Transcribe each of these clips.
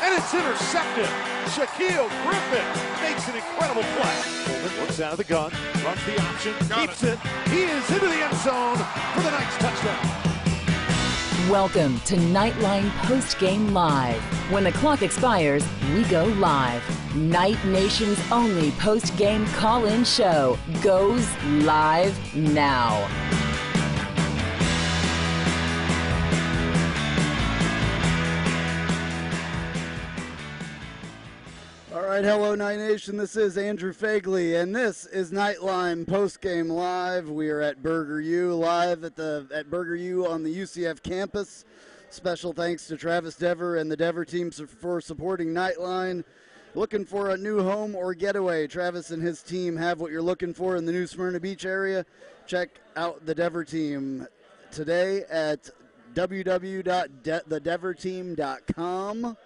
and it's intercepted. Shaquille Griffin makes an incredible play. Coleman looks out of the gun, runs the option, keeps it. He is into the end zone for the Knights touchdown. Welcome to Knightline Post-Game Live. When the clock expires, we go live. Knight Nation's only post-game call-in show goes live now. All right, hello Knight Nation. This is Andrew Phegley, and this is Knightline Post-Game Live. We are at Burger U, live at Burger U on the UCF campus. Special thanks to Travis Dever and the Dever team for supporting Knightline. Looking for a new home or getaway? Travis and his team have what you're looking for in the new Smyrna Beach area. Check out the Dever team today at www.thedeverteam.com.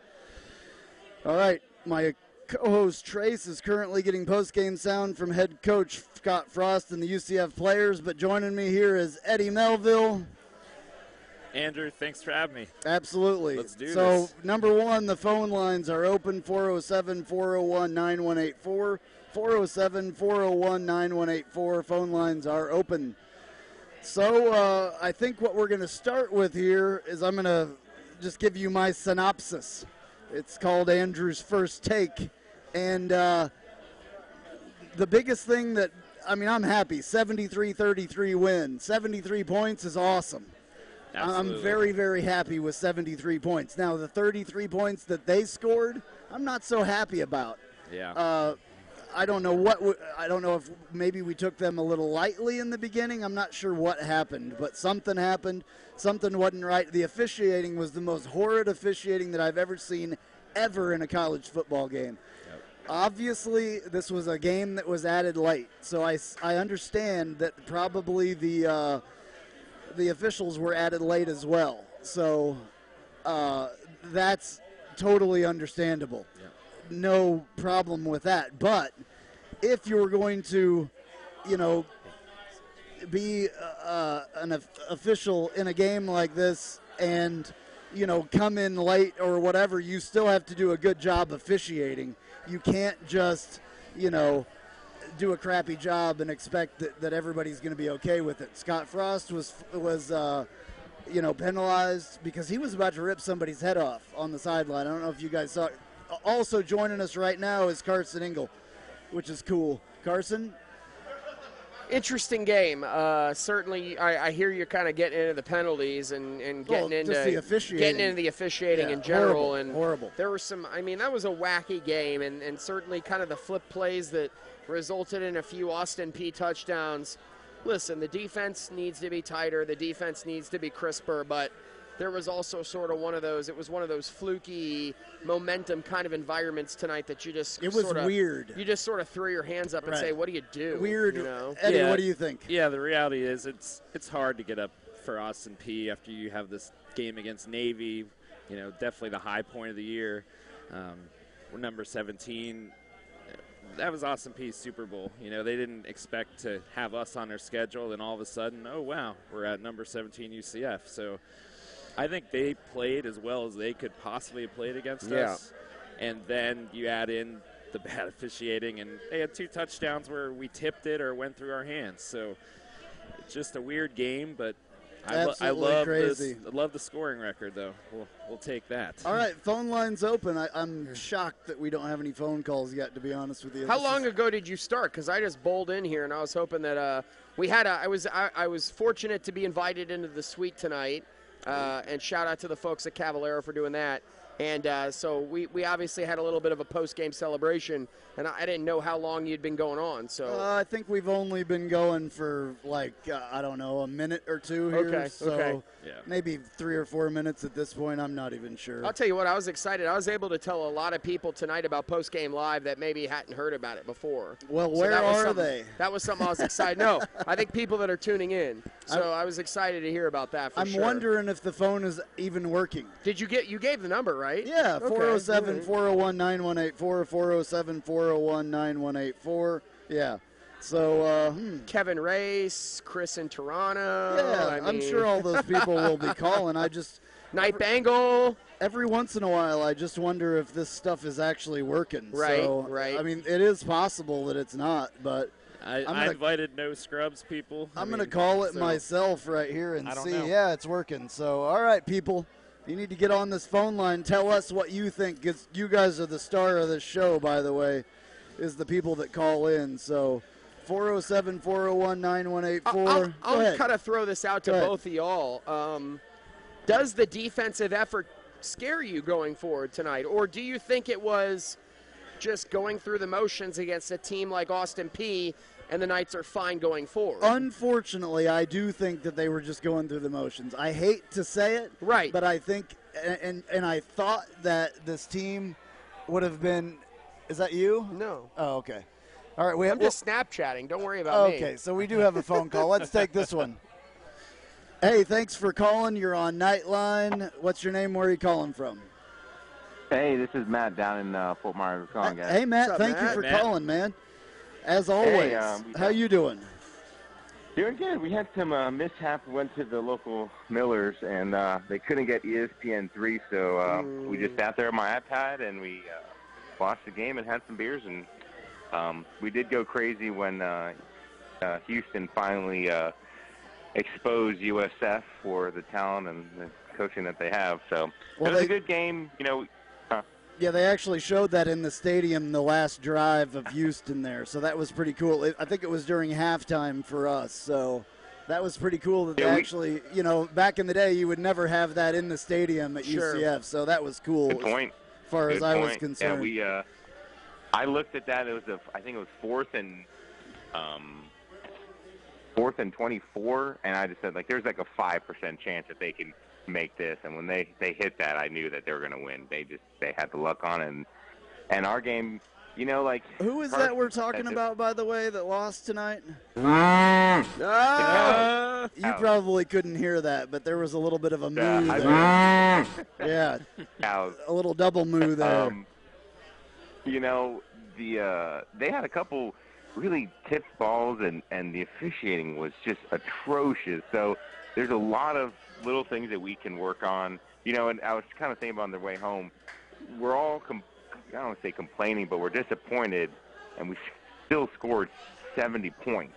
All right, my co-host Trace is currently getting post-game sound from head coach Scott Frost and the UCF players, but joining me here is Eddie Melville. Andrew, thanks for having me. Absolutely. Let's do this. So, number one, the phone lines are open, 407-401-9184. 407-401-9184. Phone lines are open. So, I think what we're going to start with here is I'm going to just give you my synopsis. It's called Andrew's First Take. And the biggest thing that, I'm happy. 73-33 win. 73 points is awesome. Absolutely. I'm very, very happy with 73 points. Now, the 33 points that they scored, I'm not so happy about. Yeah. I don't know if maybe we took them a little lightly in the beginning. I'm not sure what happened, but something happened. Something wasn't right. The officiating was the most horrid officiating that I've ever seen ever in a college football game. Yep. Obviously, this was a game that was added late, so I understand that probably the officials were added late as well. So that's totally understandable. Yeah. No problem with that. But if you're going to, be an official in a game like this and, come in late or whatever, you still have to do a good job officiating. You can't just, do a crappy job and expect that everybody's going to be okay with it. Scott Frost was penalized because he was about to rip somebody's head off on the sideline. I don't know if you guys saw it. Also joining us right now is Carson Engel, which is cool. Carson? Interesting game. Certainly, I hear you're kind of getting into the penalties and getting into the officiating in general. Horrible. There were some. That was a wacky game, and certainly kind of the flip plays that resulted in a few Austin Peay touchdowns. Listen, the defense needs to be tighter. The defense needs to be crisper, but there was also sort of one of those fluky momentum kind of environments tonight that you just weird. You just sort of threw your hands up and say, what do you do? Weird. Eddie, what do you think? Yeah, the reality is it's hard to get up for Austin Peay after you have this game against Navy, definitely the high point of the year. We're number 17. That was Austin Peay's Super Bowl. They didn't expect to have us on their schedule, and all of a sudden, oh, wow, we're at number 17 UCF. So I think they played as well as they could possibly have played against us. And then you add in the bad officiating, and they had 2 touchdowns where we tipped it or went through our hands. So it's just a weird game, but I love crazy. I love the scoring record, though. We'll take that. All right, phone line's open. I'm shocked that we don't have any phone calls yet, to be honest with you. How long ago did you start? Because I just bowled in here, and I was hoping that we had I was fortunate to be invited into the suite tonight, and shout out to the folks at Cavallero for doing that. And so we obviously had a little bit of a post-game celebration, and I didn't know how long you'd been going on. So I think we've only been going for, a minute or two here. Okay, so maybe 3 or 4 minutes at this point. I'm not even sure. I'll tell you what, I was excited. I was able to tell a lot of people tonight about post-game live that maybe hadn't heard about it before. Well, where are they? That was something I was excited. No, I think people that are tuning in. So I was excited to hear about that for sure. I'm wondering if the phone is even working. You gave the number, right? Yeah, 407-401-9184, 407-401-9184. Yeah. So, Kevin Race, Chris in Toronto. Yeah, I'm sure all those people will be calling. I just, Night Bengal. Every once in a while, I just wonder if this stuff is actually working. Right, so, right. I mean, it is possible that it's not, but I invited no scrubs people. I'm going to call it myself right here and see. Know. Yeah, it's working. So, all right, people, you need to get on this phone line. Tell us what you think. You guys are the star of this show, by the way, is the people that call in. So 407-401-9184. I'll kind of throw this out to both of y'all. Does the defensive effort scare you going forward tonight, or do you think it was just going through the motions against a team like Austin Peay and the Knights are fine going forward? Unfortunately, I do think that they were just going through the motions. I hate to say it, right, but I think, and I thought that this team would have been. Is that you? No. Oh, okay. All right, I'm just Snapchatting. Don't worry about me. Okay, so we do have a phone call. Let's take this one. Hey, thanks for calling. You're on Knightline. What's your name? Where are you calling from? Hey, this is Matt down in Fort Myers. Guys. Hey, Matt. Thank you for calling, man. As always. Hey, how you doing? Doing good. We had some mishap. We went to the local Millers, and they couldn't get ESPN3, so we just sat there on my iPad, and we watched the game and had some beers, and we did go crazy when Houston finally exposed USF for the talent and the coaching that they have. So it was a good game, Yeah, they actually showed that in the stadium, the last drive of Houston there. So that was pretty cool. I think it was during halftime for us. So that was pretty cool that they actually, back in the day, you would never have that in the stadium at UCF. So that was cool. Good point. As far as I was concerned. Yeah, I looked at that. It was I think it was fourth and 24, and I just said, there's a 5% chance that they can make this. And when they hit that, I knew that they were going to win. They had the luck on it. And our game, who is that we're talking about, by the way, that lost tonight? You probably couldn't hear that, but there was a little bit of a moo there. Yeah, a little double moo there. They had a couple really tipped balls, and the officiating was just atrocious. So there's a lot of little things that we can work on. And I was kind of thinking about on the way home, we're all, I don't want to say complaining, but we're disappointed, and we still scored 70 points.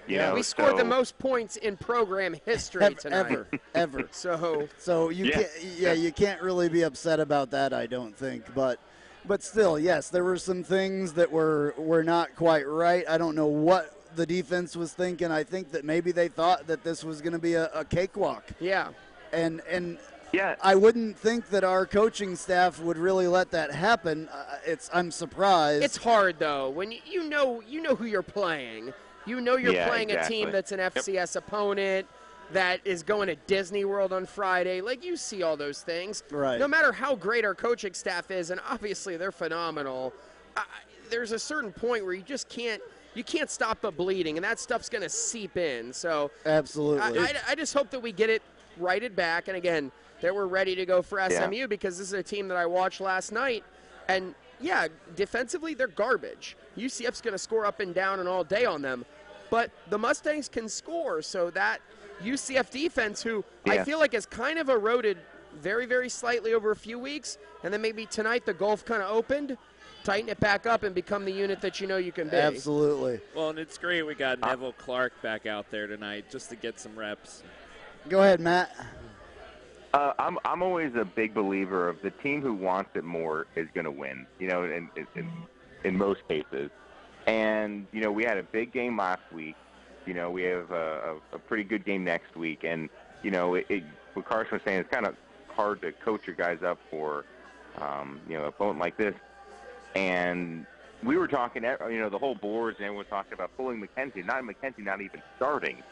We scored the most points in program history tonight. Ever. So you can't really be upset about that, I don't think. But still, yes, there were some things that were not quite right. I don't know what the defense was thinking. I think that maybe they thought that this was going to be a cakewalk. Yeah. And I wouldn't think that our coaching staff would really let that happen. I'm surprised. It's hard though when you know who you're playing. You know you're playing a team that's an FCS opponent that is going to Disney World on Friday. You see all those things. Right. No matter how great our coaching staff is, and obviously they're phenomenal, there's a certain point where you just can't stop the bleeding, and that stuff's going to seep in. So absolutely. I just hope that we get it righted back, and again, that we're ready to go for SMU because this is a team that I watched last night, and defensively they're garbage. UCF's going to score up and down and all day on them, but the Mustangs can score, so that UCF defense, who I feel like has kind of eroded very, very slightly over a few weeks, and then maybe tonight the gulf kind of opened, tighten it back up and become the unit that you can be. Absolutely. Well, and it's great we got Neville Clark back out there tonight just to get some reps. Go ahead, Matt. I'm always a big believer of the team who wants it more is going to win, in most cases. And, we had a big game last week. We have a pretty good game next week. And, what Carson was saying, it's kind of hard to coach your guys up for, an opponent like this. And we were talking, the whole boards, and everyone was talking about pulling McKenzie not even starting.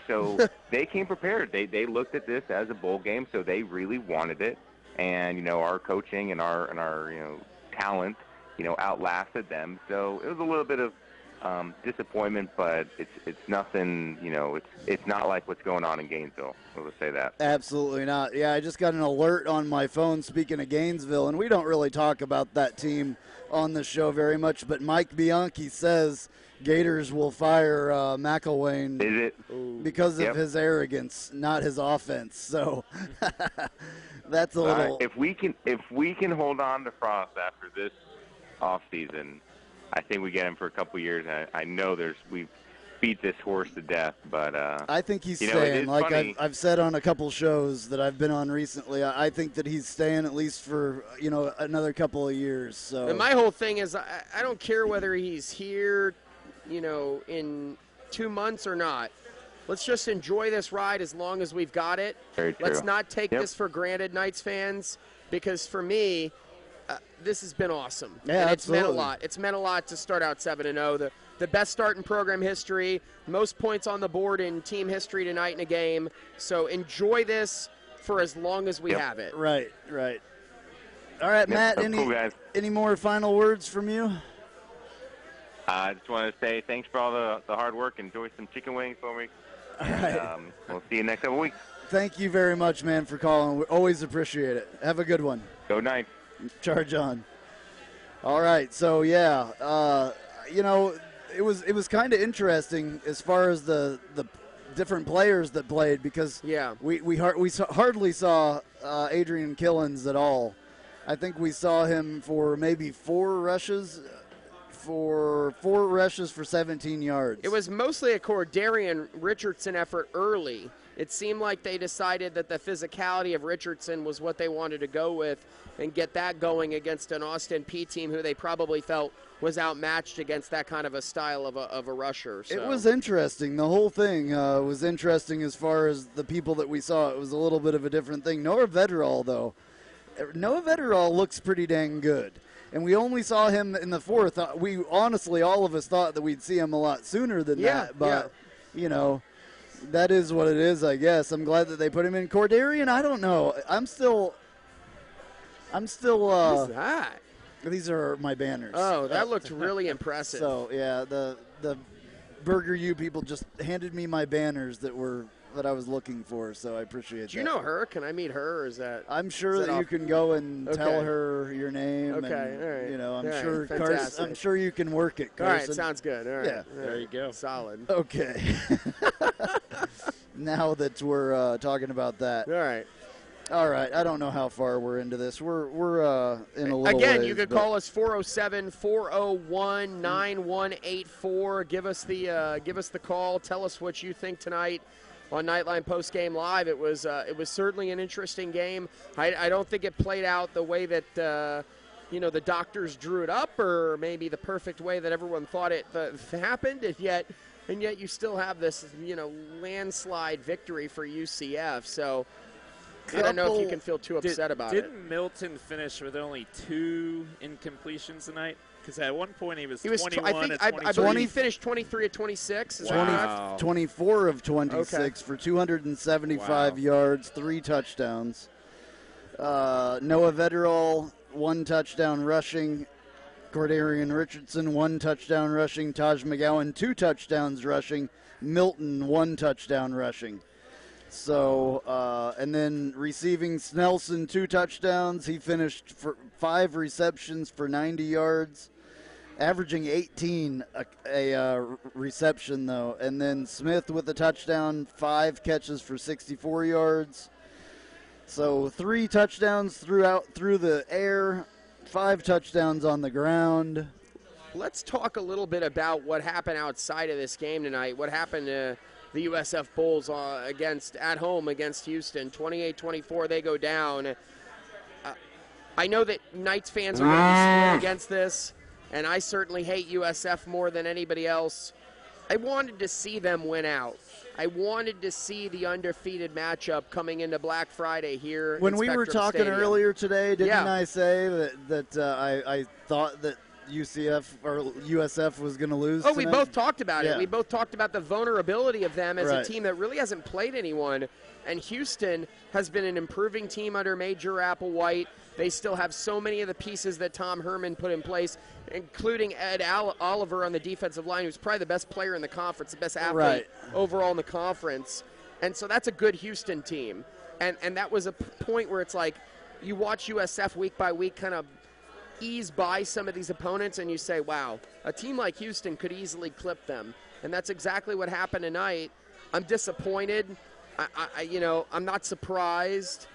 So they came prepared. They looked at this as a bowl game, so they really wanted it. And, our coaching and our talent, outlasted them. So it was a little bit of, disappointment, but it's nothing. It's not like what's going on in Gainesville. We'll say that. Absolutely not. Yeah, I just got an alert on my phone. Speaking of Gainesville, and we don't really talk about that team on the show very much, but Mike Bianchi says Gators will fire McElwain because of his arrogance, not his offense. So that's a little. If we can hold on to Frost after this offseason, I think we get him for a couple years. I know we beat this horse to death, but I think he's staying. Like I've said on a couple shows that I've been on recently, I think that he's staying at least for another couple of years. So and my whole thing is I don't care whether he's here, in 2 months or not. Let's just enjoy this ride as long as we've got it. Very true. Let's not take this for granted, Knights fans, because for me, this has been awesome. Yeah, and absolutely. It's meant a lot. It's meant a lot to start out 7-0. The best start in program history, most points on the board in team history tonight in a game. So enjoy this for as long as we have it. Right. All right, Matt, any more final words from you? I just want to say thanks for all the hard work. Enjoy some chicken wings for me. All right. We'll see you next couple weeks. Thank you very much, man, for calling. We always appreciate it. Have a good one. Go Knights. Charge on. All right, so it was kind of interesting as far as the different players that played because we hardly saw Adrian Killens at all. I think we saw him for maybe four rushes for 17 yards. It was mostly a Cordarian Richardson effort early. It seemed like they decided that the physicality of Richardson was what they wanted to go with and get that going against an Austin Peay team who they probably felt was outmatched against that kind of a style of a rusher. So. It was interesting. The whole thing was interesting as far as the people that we saw. It was a little bit of a different thing. Noah Vetterall, though. Noah Vetterall looks pretty dang good. And we only saw him in the fourth. We honestly, all of us thought that we'd see him a lot sooner than that. But, that is what it is, I guess. I'm glad that they put him in. Cordarian, I don't know. I'm still. What is that? These are my banners. Oh, that looked really impressive. So yeah, the Burger U people just handed me my banners that I was looking for. So I appreciate that. Do you know her? Can I meet her? Or is that? I'm sure that you can go and tell her your name. Okay, and, all right. I'm sure fantastic. I'm sure you can work it, Carson. All right, sounds good. All right. Yeah. There you go. Solid. Okay. Now that we're talking about that. All right. I don't know how far we're into this. We're in a little Again, ways, you could call us 407-401-9184. Give us the call. Tell us what you think tonight on Knightline Postgame Live. It was certainly an interesting game. I don't think it played out the way that the doctors drew it up, or maybe the perfect way that everyone thought it happened, and yet you still have this landslide victory for UCF. So I don't know if you can feel too upset about it. Didn't Milton finish with only 2 incompletions tonight? Because at one point he was 21 at 23. I believe he finished 23 at 26. Wow. 24 of 26 for 275 yards, 3 touchdowns. Noah Vetterall, 1 touchdown rushing. Cordarian Richardson, 1 touchdown rushing. Taj McGowan, 2 touchdowns rushing. Milton, 1 touchdown rushing. So, and then receiving Snelson, 2 touchdowns. He finished for 5 receptions for 90 yards, averaging 18 a reception, though. And then Smith with a touchdown, 5 catches for 64 yards. So 3 touchdowns through the air, 5 touchdowns on the ground. Let's talk a little bit about what happened outside of this game tonight. What happened to the USF Bulls at home against Houston. 28-24, they go down. I know that Knights fans are going to be split against this, and I certainly hate USF more than anybody else. I wanted to see them win out. I wanted to see the undefeated matchup coming into Black Friday here. When we were talking Stadium. Earlier today, didn't I say that I thought that UCF or USF was going to lose Oh, we tonight? both talked about Yeah. it. We both talked about the vulnerability of them as Right. a team that really hasn't played anyone. And Houston has been an improving team under Major Applewhite. They still have so many of the pieces that Tom Herman put in place, including Ed Oliver on the defensive line, who's probably the best player in the conference, the best athlete Right. overall in the conference. And so that's a good Houston team. And that was a point where it's like you watch USF week by week kind of ease by some of these opponents, and you say, wow, a team like Houston could easily clip them. And that's exactly what happened tonight. I'm disappointed. I'm not surprised.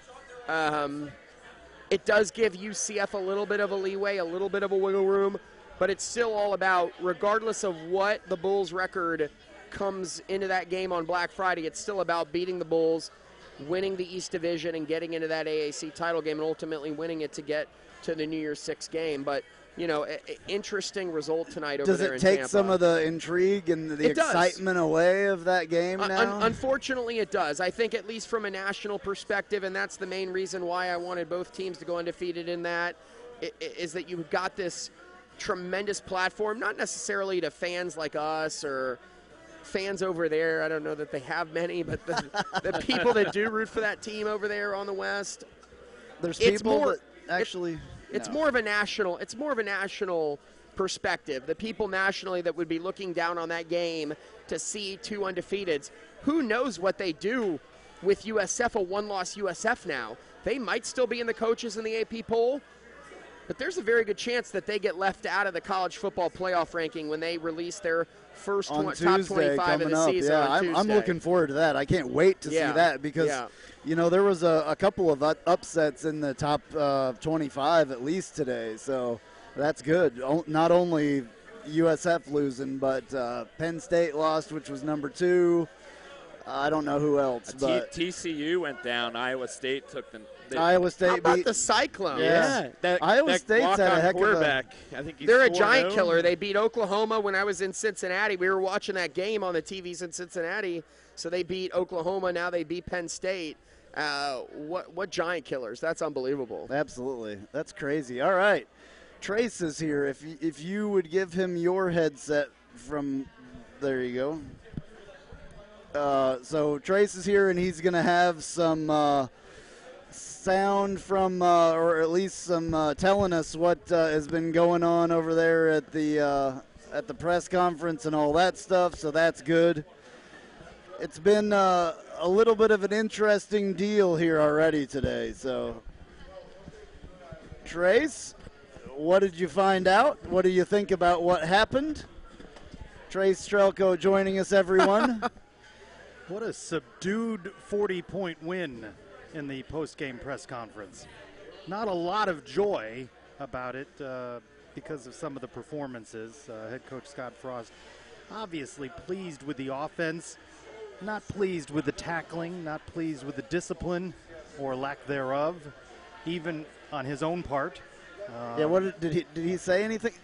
It does give UCF a little bit of a leeway, a little bit of a wiggle room, but it's still all about, regardless of what the Bulls' record comes into that game on Black Friday, it's still about beating the Bulls, winning the East Division, and getting into that AAC title game, and ultimately winning it to get to the New Year's Six game. But, interesting result tonight over there in Tampa. Does it take some of the intrigue and the excitement away of that game now? Unfortunately, it does. I think at least from a national perspective, and that's the main reason why I wanted both teams to go undefeated in that, is that you've got this tremendous platform, not necessarily to fans like us or fans over there. I don't know that they have many, but the people that do root for that team over there on the West. There's people that actually... It's more of a national perspective. The people nationally that would be looking down on that game to see two undefeateds. Who knows what they do with USF, a one-loss USF now. They might still be in the coaches in the AP poll, but there's a very good chance that they get left out of the college football playoff ranking when they release their first top 25 of the season on Tuesday. I'm looking forward to that. I can't wait to see that because, there was a couple of upsets in the top 25 at least today. So that's good. Not only USF losing, but Penn State lost, which was number 2. I don't know who else. But TCU went down. Iowa State took them. Iowa State How about beat the Cyclones? Yeah, Iowa State's had a heck quarterback. I think they're a giant killer. They beat Oklahoma when I was in Cincinnati. We were watching that game on the TVs in Cincinnati. So they beat Oklahoma. Now they beat Penn State. What giant killers? That's unbelievable. Absolutely, that's crazy. All right, Trace is here. If you would give him your headset from, there you go. So Trace is here, and he's going to have some sound from, or at least some telling us what has been going on over there at the press conference and all that stuff. So that's good. It's been a little bit of an interesting deal here already today. So, Trace, what did you find out? What do you think about what happened? Trace Trylko joining us, everyone. What a subdued 40-point win in the post-game press conference. Not a lot of joy about it because of some of the performances. Head coach Scott Frost obviously pleased with the offense, not pleased with the tackling, not pleased with the discipline or lack thereof, even on his own part. What did he say anything?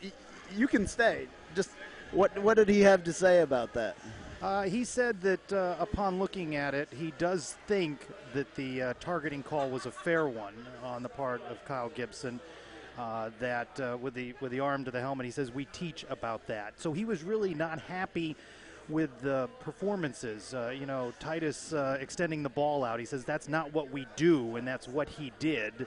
You can stay. Just what did he have to say about that? He said that upon looking at it, he does think that the targeting call was a fair one on the part of Kyle Gibson. That with the arm to the helmet, he says we teach about that. So he was really not happy with the performances. Titus extending the ball out. He says that's not what we do, and that's what he did.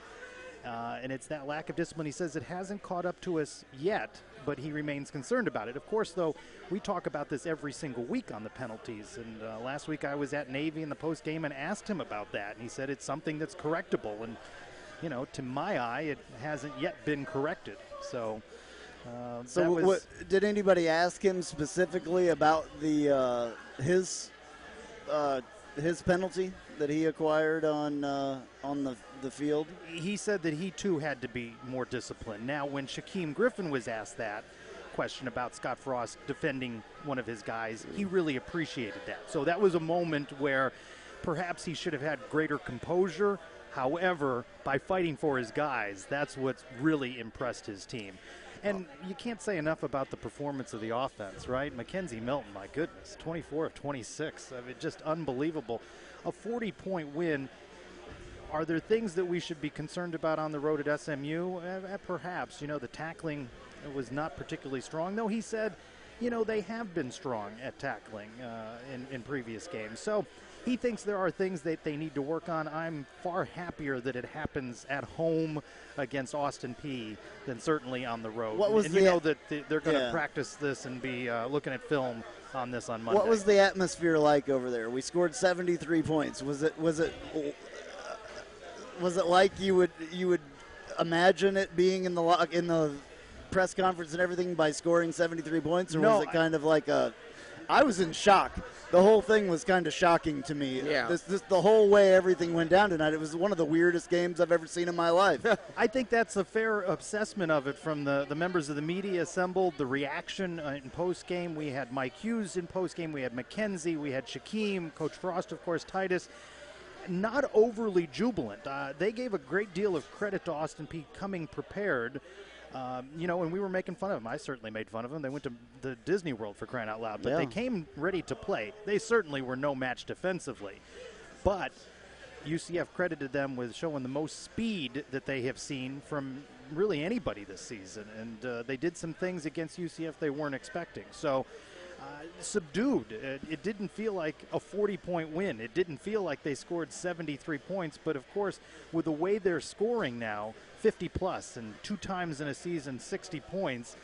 And it's that lack of discipline. He says it hasn't caught up to us yet, but he remains concerned about it. Of course, though, we talk about this every single week on the penalties. And last week I was at Navy in the post game and asked him about that. And he said it's something that's correctable. And, to my eye, it hasn't yet been corrected. So did anybody ask him specifically about his penalty that he acquired on the field? He said that he too had to be more disciplined. Now, when Shaquem Griffin was asked that question about Scott Frost defending one of his guys, he really appreciated that. So that was a moment where perhaps he should have had greater composure. However, by fighting for his guys, that's what's really impressed his team. And you can't say enough about the performance of the offense, right? Mackenzie Milton, my goodness, 24 of 26. I mean, just unbelievable. A 40-point win. Are there things that we should be concerned about on the road at SMU? Perhaps. The tackling was not particularly strong, though he said, you know, they have been strong at tackling in previous games. So he thinks there are things that they need to work on. I'm far happier that it happens at home against Austin Peay than certainly on the road. And you know that they're going to practice this and be looking at film on this on Monday. What was the atmosphere like over there? We scored 73 points. Was it like you would imagine it being in the press conference and everything by scoring 73 points, or was it kind of like I was in shock. The whole thing was kind of shocking to me. Yeah. The whole way everything went down tonight, it was one of the weirdest games I've ever seen in my life. I think that's a fair assessment of it from the members of the media assembled, the reaction in post-game. We had Mike Hughes in post-game. We had McKenzie. We had Shaquem, Coach Frost, of course, Titus. Not overly jubilant. They gave a great deal of credit to Austin Peay coming prepared. You know, and we were making fun of them. I certainly made fun of them. They went to the Disney World, for crying out loud. But they came ready to play. They certainly were no match defensively. But UCF credited them with showing the most speed that they have seen from really anybody this season. And they did some things against UCF they weren't expecting. So subdued. It didn't feel like a 40-point win. It didn't feel like they scored 73 points. But, of course, with the way they're scoring now, 50-plus, and 2 times in a season, 60 points,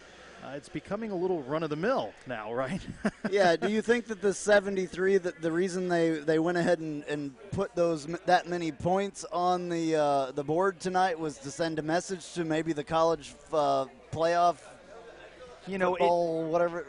it's becoming a little run-of-the-mill now, right? Yeah, do you think that the 73, that the reason they went ahead and put that many points on the board tonight was to send a message to maybe the college playoff, whatever,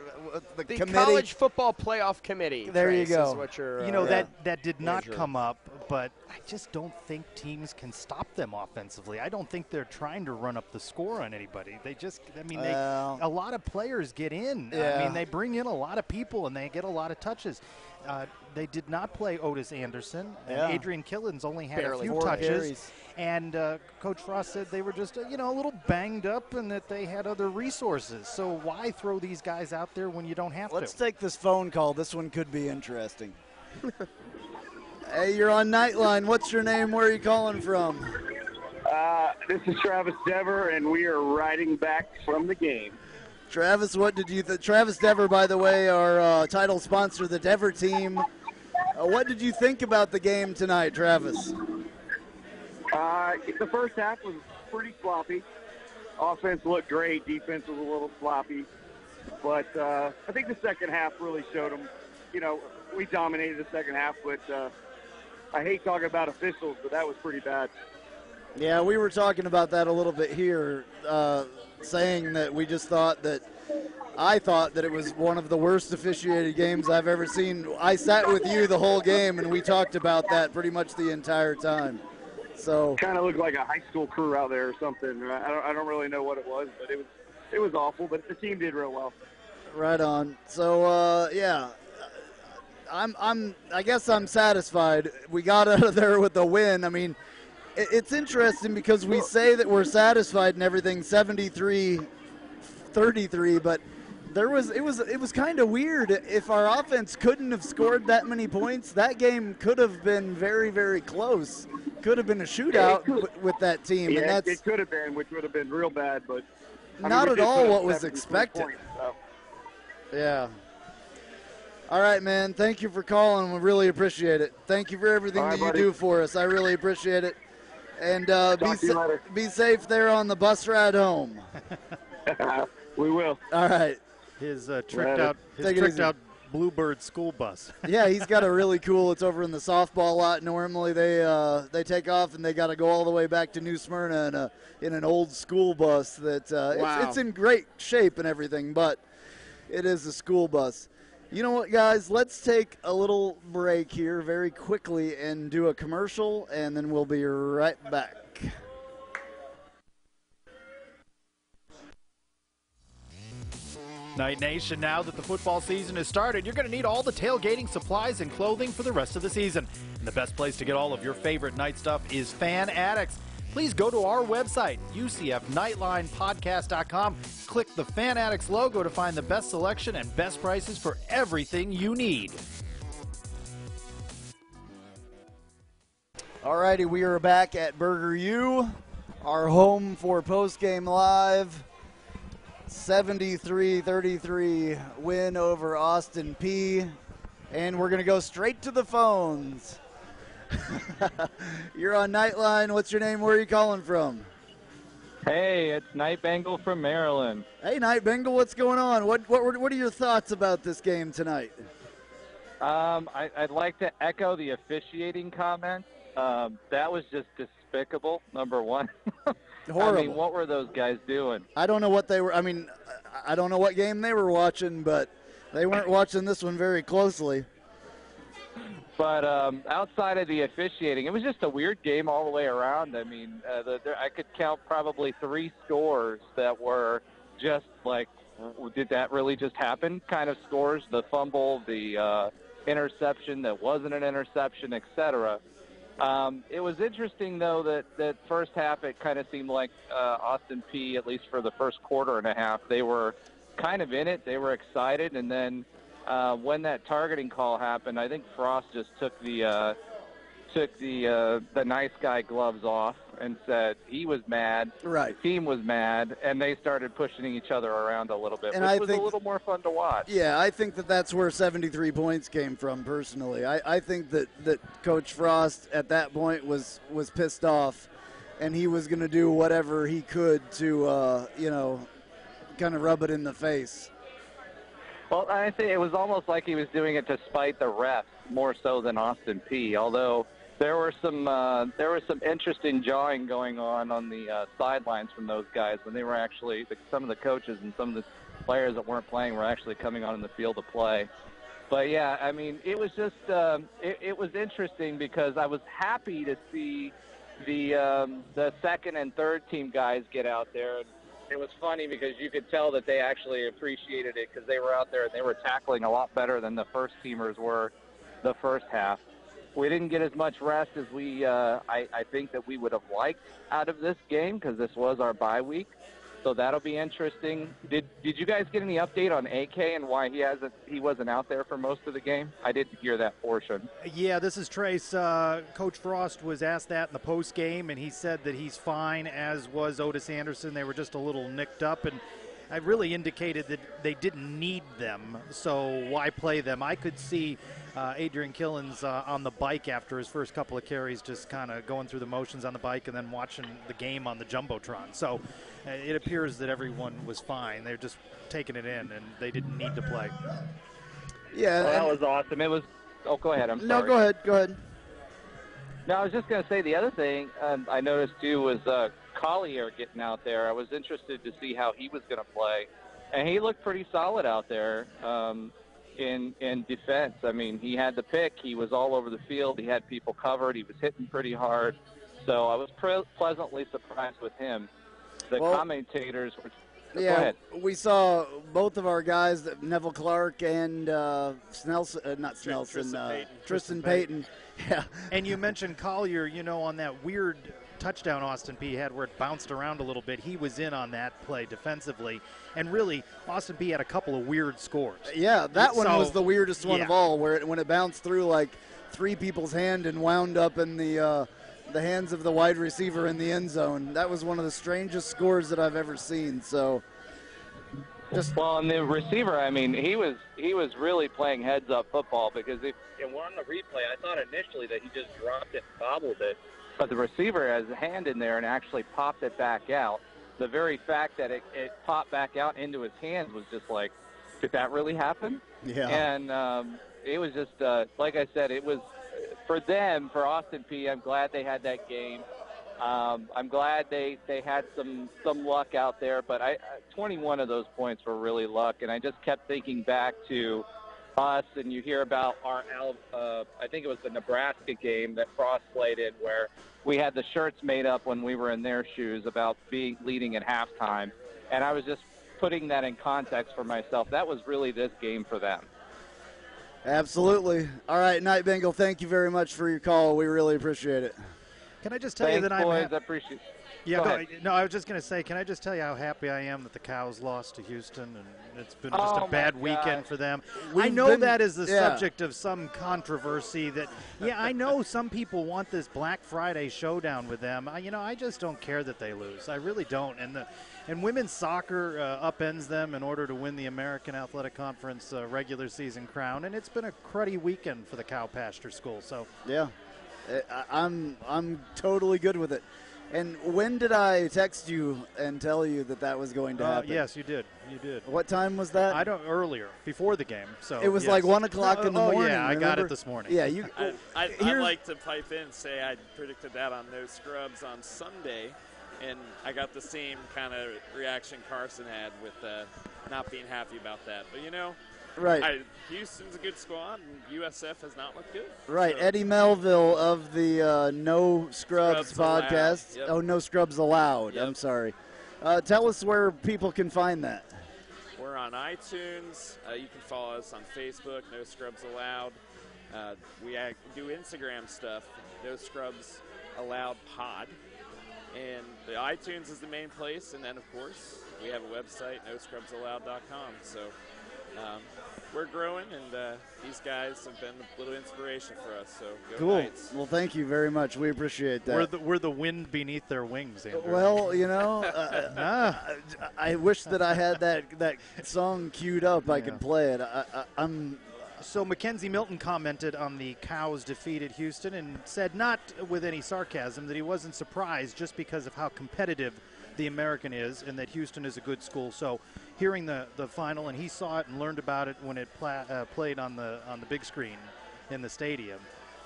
the committee? College Football Playoff Committee. There you go. Is what you're, that did not come up, but I just don't think teams can stop them offensively. I don't think they're trying to run up the score on anybody. A lot of players get in. Yeah. I mean, they bring in a lot of people, and they get a lot of touches. They did not play Otis Anderson. And Adrian Killens only had a few touches. Carries. And Coach Frost said they were just, a little banged up and that they had other resources. So why throw these guys out there when you don't have to? Let's take this phone call. This one could be interesting. Hey, you're on Knightline. What's your name? Where are you calling from? This is Travis Dever, and we are riding back from the game. Travis, what did you think? Travis Dever, by the way, our title sponsor, the Dever team. What did you think about the game tonight, Travis? The first half was pretty sloppy. Offense looked great. Defense was a little sloppy. But I think the second half really showed them. We dominated the second half, but I hate talking about officials, but that was pretty bad. Yeah, we were talking about that a little bit here, saying that we just thought that I thought that it was one of the worst officiated games I've ever seen. I sat with you the whole game, and we talked about that pretty much the entire time. So kind of looked like a high school crew out there or something. I don't really know what it was, but it was awful. But the team did real well. Right on. So I guess I'm satisfied. We got out of there with a win. I mean, it's interesting because we say that we're satisfied and everything, 73-33, but it was kind of weird. If our offense couldn't have scored that many points, that game could have been very, very close. Could have been a shootout with that team. Yeah, and it could have been, which would have been real bad, but not at all what was expected. Points, so. Yeah. All right, man. Thank you for calling. We really appreciate it. Thank you for everything that you do for us. I really appreciate it. And be safe there on the bus ride home. We will. All right. His tricked out Bluebird school bus. Yeah, he's got a really cool. It's over in the softball lot. Normally they take off and they got to go all the way back to New Smyrna in an old school bus. That it's in great shape and everything, but it is a school bus. You know what, guys? Let's take a little break here very quickly and do a commercial, and then we'll be right back. Night Nation, now that the football season has started, you're going to need all the tailgating supplies and clothing for the rest of the season. And the best place to get all of your favorite night stuff is Fan Addicts. Please go to our website, UCFNightlinePodcast.com. Click the Fan Addicts logo to find the best selection and best prices for everything you need. All righty, we are back at Burger U, our home for Postgame Live. 73-33 win over Austin Peay. And we're going to go straight to the phones. You're on Knightline. What's your name? Where are you calling from? Hey, it's Night Bengal from Maryland. Hey, Night Bengal, what's going on? What are your thoughts about this game tonight? I'd like to echo the officiating comment. That was just despicable, number one. Horrible. I mean, what were those guys doing? I don't know what they were. I mean, I don't know what game they were watching, but they weren't watching this one very closely. But outside of the officiating, it was just a weird game all the way around. I mean, I could count probably 3 scores that were just like, did that really just happen kind of scores, the fumble, the interception that wasn't an interception, etc. It was interesting, though, that first half it kind of seemed like Austin Peay, at least for the first quarter and a half, they were kind of in it. They were excited, and then when that targeting call happened, I think Frost just took the nice guy gloves off and said he was mad. Right. The team was mad, and they started pushing each other around a little bit, and which I was think, a little more fun to watch. Yeah, I think that's where 73 points came from, personally. I think that Coach Frost at that point was pissed off, and he was going to do whatever he could to, kind of rub it in the face. Well, I think it was almost like he was doing it to spite the refs more so than Austin Peay. Although there was some interesting jawing going on the sidelines from those guys when they were actually some of the coaches and some of the players that weren't playing were actually coming on in the field to play. But yeah, I mean, it was just it was interesting because I was happy to see the second and third team guys get out there. And it was funny because you could tell that they actually appreciated it because they were out there and they were tackling a lot better than the first teamers were the first half. We didn't get as much rest as I think that we would have liked out of this game because this was our bye week. So that'll be interesting. Did you guys get any update on AK and why he wasn't out there for most of the game? I didn't hear that portion. Yeah, this is Trace. Coach Frost was asked that in the post game, and he said that he's fine, as was Otis Anderson. They were just a little nicked up, and I really indicated that they didn't need them, so why play them? I could see Adrian Killens on the bike after his first couple of carries, just kind of going through the motions on the bike and then watching the game on the Jumbotron. So it appears that everyone was fine. They're just taking it in, and they didn't need to play. Yeah, well, that was awesome. It was. Oh, go ahead. I'm sorry. No, go ahead. No, I was just going to say the other thing I noticed too was Collier getting out there. I was interested to see how he was going to play, and he looked pretty solid out there in defense. I mean, he had the pick. He was all over the field. He had people covered. He was hitting pretty hard. So I was pleasantly surprised with him. The commentators were. Go ahead. We saw both of our guys, Neville Clark and Tristan Payton. Yeah. And you mentioned Collier, on that weird touchdown Austin Peay had where it bounced around a little bit. He was in on that play defensively. And really, Austin Peay had a couple of weird scores. Yeah, that one was the weirdest one of all, when it bounced through like 3 people's hand and wound up in the hands of the wide receiver in the end zone. That was one of the strangest scores that I've ever seen. So, and the receiver, I mean, he was really playing heads-up football because on the replay, I thought initially that he just dropped it and bobbled it, but the receiver has a hand in there and actually popped it back out. The very fact that it popped back out into his hands was just like, did that really happen? Yeah. And it was just, like I said, it was for them, for Austin Peay. I'm glad they had that game. I'm glad they had some luck out there, but 21 of those points were really luck, and I just kept thinking back to us, and you hear about I think it was the Nebraska game that Frost played in, where we had the shirts made up when we were in their shoes about leading at halftime, and I was just putting that in context for myself. That was really this game for them. Absolutely. All right, Night Bengal, thank you very much for your call. We really appreciate it. Can I just tell you that I appreciate it. Yeah, no, I was just going to say, can I just tell you how happy I am that the Cows lost to Houston, and it's been just a bad weekend for them. I know that is the subject of some controversy. I know some people want this Black Friday showdown with them. I just don't care that they lose. I really don't. And women's soccer upends them in order to win the American Athletic Conference regular season crown, and it's been a cruddy weekend for the Cow Pasture School. So yeah, I'm totally good with it. And when did I text you and tell you that was going to happen? Yes, you did. You did. What time was that? Earlier, before the game. So it was like 1 o'clock in the morning. Yeah, I got it this morning. Yeah, I'd like to pipe in and say I predicted that on No Scrubs on Sunday, and I got the same kind of reaction Carson had with not being happy about that. But right. Houston's a good squad, and USF has not looked good. Right. So. Eddie Melville of the No Scrubs podcast. Yep. Oh, No Scrubs Allowed. Yep. I'm sorry. Tell us where people can find that. We're on iTunes. You can follow us on Facebook, No Scrubs Allowed. We do Instagram stuff, No Scrubs Allowed Pod. And the iTunes is the main place. And then, of course, we have a website, noscrubsallowed.com. So we're growing, and these guys have been a little inspiration for us. So go cool. Knights. Well, thank you very much. We appreciate that. We're the wind beneath their wings, Andrew. Well, I wish that I had that song queued up. I could play it. So Mackenzie Milton commented on the Cows defeated Houston and said, not with any sarcasm, that he wasn't surprised just because of how competitive the American is and that Houston is a good school. So hearing the final, and he saw it and learned about it when it played on the big screen in the stadium,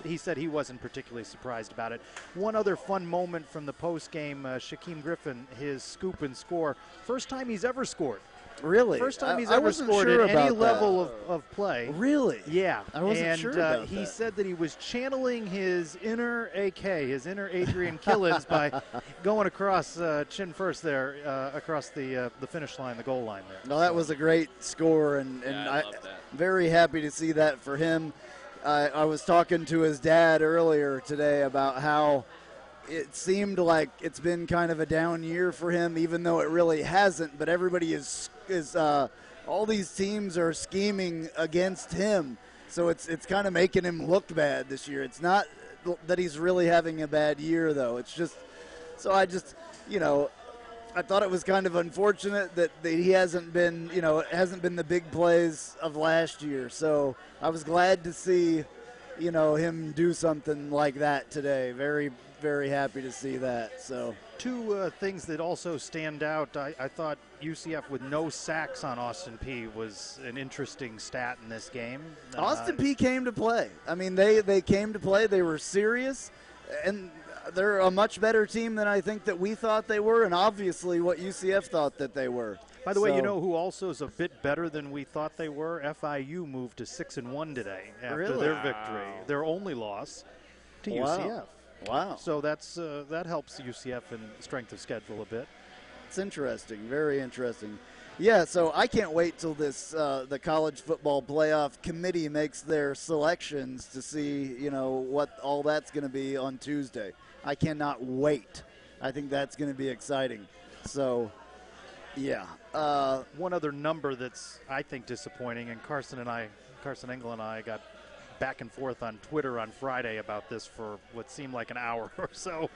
he said he wasn't particularly surprised about it. One other fun moment from the post-game, Shaquem Griffin, his scoop and score. First time he's ever scored. Really? First time he's ever scored sure at any about level of play. Really? Yeah. I wasn't sure about he that. said that he was channeling his inner AK, his inner Adrian Killins, by going across chin first there, across the finish line, the goal line there. No, that was a great score, and I love that. Very happy to see that for him. I was talking to his dad earlier today about how it seemed like it's been kind of a down year for him, even though it really hasn't. But everybody is all these teams are scheming against him, so it's kind of making him look bad this year. It's not that he's really having a bad year, though. It's just I thought it was kind of unfortunate that he hasn't been the big plays of last year. So I was glad to see him do something like that today. Very, very happy to see that. So two things that also stand out. I thought UCF with no sacks on Austin Peay was an interesting stat in this game. Austin Peay came to play. I mean, they came to play. They were serious, and they're a much better team than I think that we thought they were, and obviously what UCF thought that they were. By the way, you know who also is a bit better than we thought they were? FIU moved to 6-1 today after their victory. Their only loss to UCF. Wow. So that helps UCF in strength of schedule a bit. It's interesting. Very interesting. Yeah, so I can't wait till the college football playoff committee makes their selections to see, what all that's going to be on Tuesday. I cannot wait. I think that's going to be exciting. So, yeah. One other number that's, I think, disappointing, and Carson Engel and I got back and forth on Twitter on Friday about this for what seemed like an hour or so.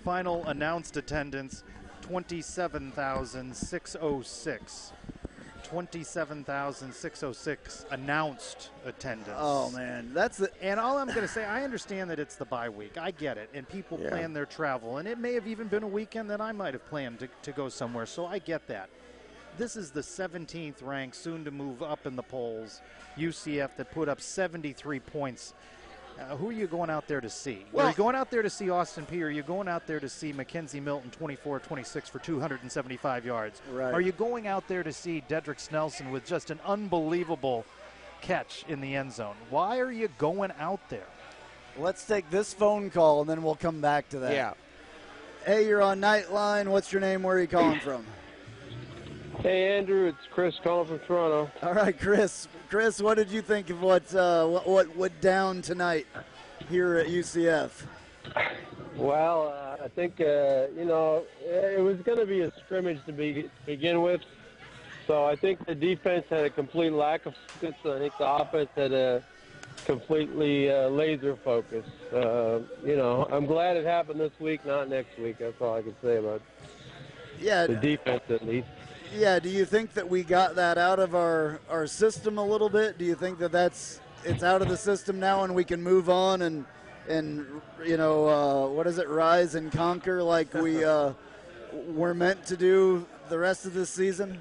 Final announced attendance, 27,606. 27,606 announced attendance. Oh, man. And all I'm going to say, I understand that it's the bye week. I get it. And people plan their travel. And it may have even been a weekend that I might have planned to go somewhere. So I get that. This is the 17th ranked, soon to move up in the polls, UCF, that put up 73 points. Who are you going out there to see? Are you going out there to see Austin Peay, or are you going out there to see Mackenzie Milton 24-26 for 275 yards? Right. Are you going out there to see Dedrick Snelson with just an unbelievable catch in the end zone? Why are you going out there? Let's take this phone call, and then we'll come back to that. Yeah. Hey, you're on Knightline. What's your name? Where are you calling from? Hey, Andrew, it's Chris calling from Toronto. All right, Chris. Chris, what did you think of what went down tonight here at UCF? Well, I think, it was going to be a scrimmage to begin with. So I think the defense had a complete lack of focus. I think the offense had a completely laser focus. I'm glad it happened this week, not next week. That's all I can say about the defense at least. Yeah, do you think that we got that out of our system a little bit? Do you think that it's out of the system now and we can move on and what is it, rise and conquer like we were meant to do the rest of this season?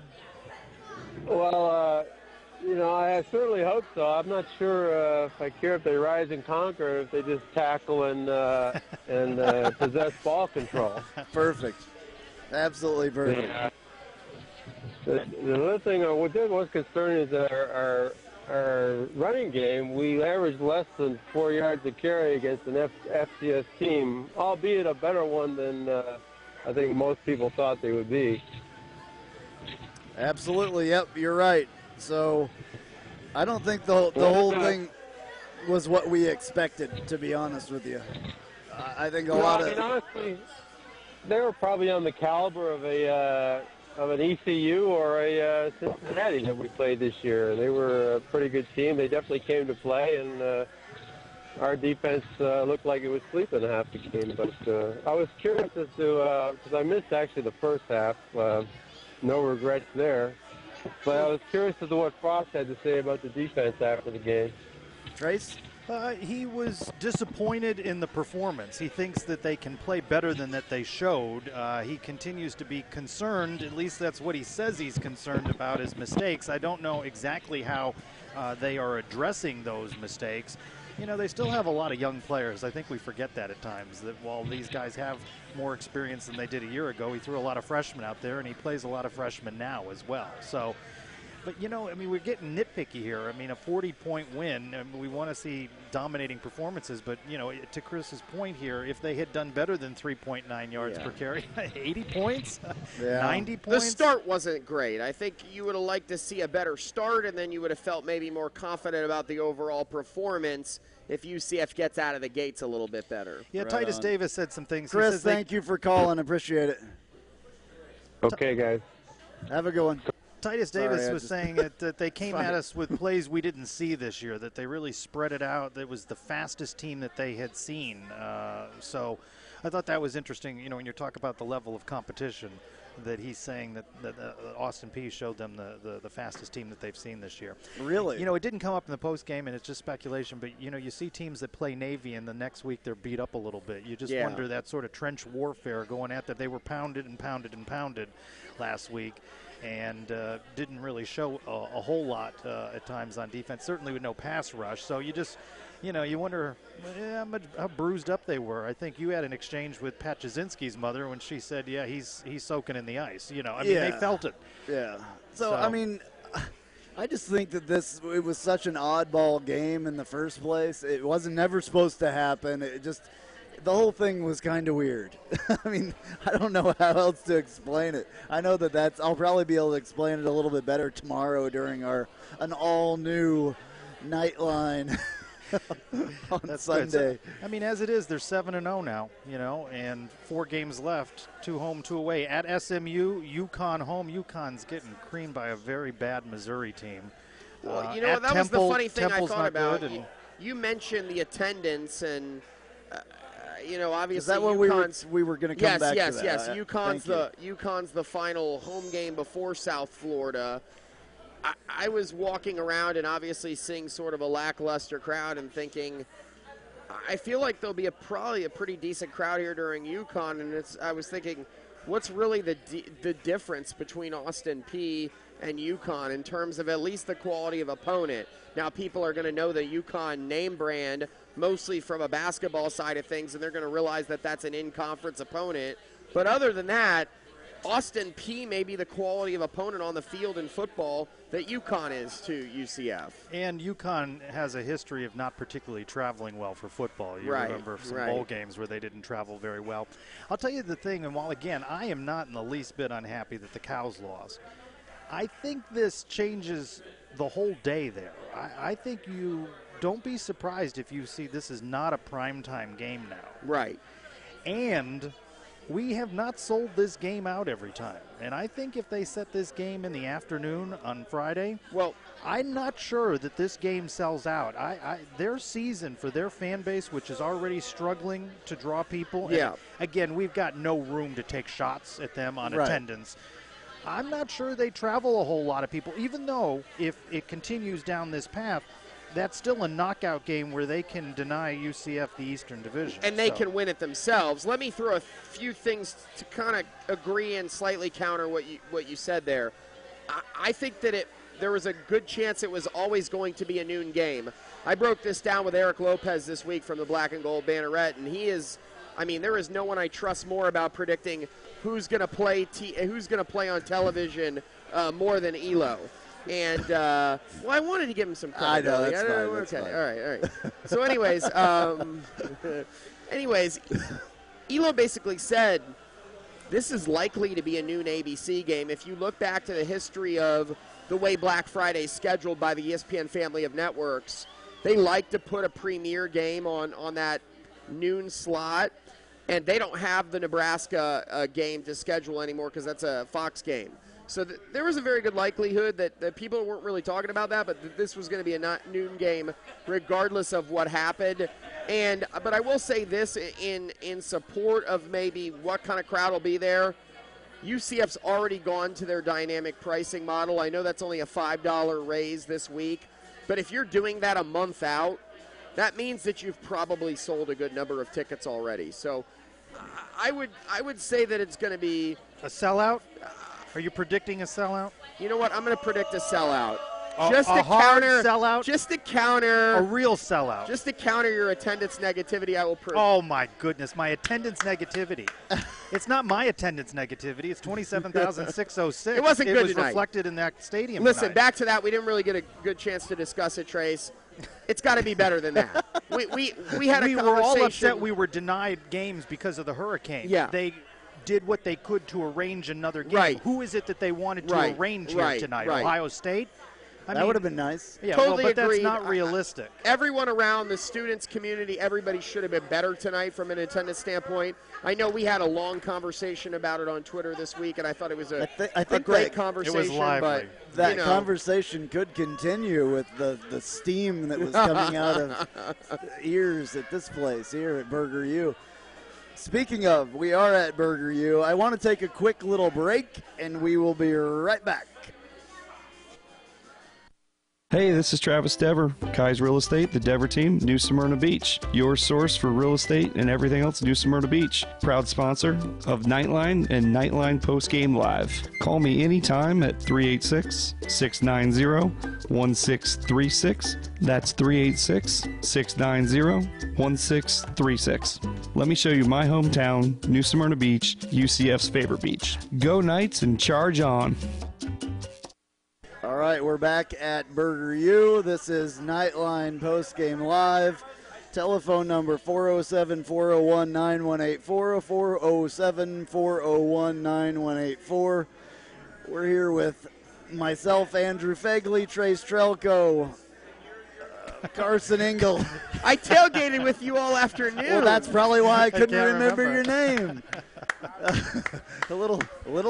Well, I certainly hope so. I'm not sure if I care if they rise and conquer, or if they just tackle and possess ball control. Perfect. Absolutely perfect. Yeah. The other thing what was concerning is that our running game, we averaged less than 4 yards a carry against an FCS team, albeit a better one than I think most people thought they would be. Absolutely, yep, you're right. So I don't think the whole thing was what we expected, to be honest with you. I think honestly, they were probably on the caliber of an ECU or a Cincinnati that we played this year. They were a pretty good team. They definitely came to play, and our defense looked like it was sleeping half the game. But I was curious as to, because I missed actually the first half, no regrets there. But I was curious as to what Frost had to say about the defense after the game. Trace? He was disappointed in the performance. He thinks that they can play better than that they showed. He continues to be concerned, at least that's what he says he's concerned about, his mistakes. I don't know exactly how they are addressing those mistakes. They still have a lot of young players. I think we forget that at times, that while these guys have more experience than they did a year ago, he threw a lot of freshmen out there, and he plays a lot of freshmen now as well. So, but, we're getting nitpicky here. a 40-point win, we want to see dominating performances, but, to Chris's point here, if they had done better than 3.9 yards per carry, 80 points, 90 points. The start wasn't great. I think you would have liked to see a better start, and then you would have felt maybe more confident about the overall performance if UCF gets out of the gates a little bit better. Yeah, right Titus Davis said some things. Chris, thank you for calling. Appreciate it. Okay, guys. Have a good one. Titus Davis was saying that they came at us with plays we didn't see this year, that they really spread it out. That was the fastest team that they had seen. So I thought that was interesting, when you talk about the level of competition, that he's saying that Austin Peay showed them the fastest team that they've seen this year. Really? It didn't come up in the post game, and it's just speculation, but, you see teams that play Navy, and the next week they're beat up a little bit. You just wonder that sort of trench warfare going at that. They were pounded and pounded and pounded last week, and didn't really show a whole lot at times on defense, certainly with no pass rush. So you just, you wonder how bruised up they were. I think you had an exchange with Pat Jasinski's mother when she said, he's soaking in the ice. They felt it. Yeah. So, I just think that it was such an oddball game in the first place. It wasn't never supposed to happen. The whole thing was kind of weird. I don't know how else to explain it. I know I'll probably be able to explain it a little bit better tomorrow during an all-new Knightline on Sunday. So, as it is, they're 7-0 now, and 4 games left, 2 home, 2 away. At SMU, UConn home. UConn's getting creamed by a very bad Missouri team. Well, that was the funny thing I thought about. You mentioned the attendance and obviously is that what we were going to come back to that? Yes. UConn's the final home game before South Florida. I was walking around and obviously seeing sort of a lackluster crowd and thinking, I feel like there'll be probably a pretty decent crowd here during UConn, and I was thinking, what's really the difference between Austin Peay and UConn in terms of at least the quality of opponent? Now people are going to know the UConn name brand mostly from a basketball side of things, and they're going to realize that that's an in-conference opponent. But other than that, Austin Peay may be the quality of opponent on the field in football that UConn is to UCF. And UConn has a history of not particularly traveling well for football. You remember some bowl games where they didn't travel very well. I'll tell you the thing, and while, again, I am not in the least bit unhappy that the Cows lost, I think this changes the whole day there. I think you don't be surprised if you see this is not a primetime game now. Right. And we have not sold this game out every time. And I think if they set this game in the afternoon on Friday, well, I'm not sure that this game sells out. Their season for their fan base, which is already struggling to draw people. Yeah. And again, we've got no room to take shots at them on attendance. I'm not sure they travel a whole lot of people, even though if it continues down this path, that's still a knockout game where they can deny UCF the Eastern Division. And they can win it themselves. Let me throw a few things to kind of agree and slightly counter what you said there. I think that there was a good chance it was always going to be a noon game. I broke this down with Eric Lopez this week from the Black and Gold Banneret, and he is, I mean, there is no one I trust more about predicting who's going to play on television more than Elo. And, well, I wanted to give him some credit. I know, that's fine. Okay, all right. So anyways, Elo basically said this is likely to be a noon ABC game. If you look back to the history of the way Black Friday is scheduled by the ESPN family of networks, they like to put a premier game on that noon slot, and they don't have the Nebraska game to schedule anymore because that's a Fox game. So there was a very good likelihood that people weren't really talking about that, but this was going to be a noon game regardless of what happened. But I will say this in support of maybe what kind of crowd will be there. UCF's already gone to their dynamic pricing model. I know that's only a $5 raise this week, but if you're doing that a month out, that means that you've probably sold a good number of tickets already. So I would say that it's going to be a sellout. Are you predicting a sellout? You know what? I'm going to predict a sellout. Just a hard sellout? Just to counter. A real sellout. Just to counter your attendance negativity, I will predict. Oh, my goodness. My attendance negativity. It's not my attendance negativity. It's 27,606. It wasn't good It was tonight. Reflected in that stadium Listen, tonight. back to that. We didn't really get a good chance to discuss it, Trace. It's got to be better than that. We had a conversation. We were all upset we were denied games because of the hurricane. Yeah. They did what they could to arrange another game. Right. Who is it that they wanted to arrange here tonight? Right. Ohio State? That would have been nice. Yeah, totally but agreed. That's not realistic. Everyone around the students community, everybody should have been better tonight from an attendance standpoint. I know we had a long conversation about it on Twitter this week, and I thought it was a great conversation. It was lively. But that conversation could continue with the steam that was coming out of ears at this place here at Burger U. Speaking of, we are at Burger U. I want to take a quick little break, and we will be right back. Hey, this is Travis Dever, Kai's Real Estate, the Dever team, New Smyrna Beach. Your source for real estate and everything else New Smyrna Beach. Proud sponsor of Knightline and Knightline Postgame Live. Call me anytime at 386-690-1636. That's 386-690-1636. Let me show you my hometown, New Smyrna Beach, UCF's favorite beach. Go Knights and charge on. All right, we're back at Burger U. This is Knightline Postgame Live. Telephone number 407-401-9184, 407-401-9184. We're here with myself, Andrew Phegley, Trace Trylko, Carson Engel. I tailgated with you all afternoon. Well, that's probably why I couldn't remember your name. A little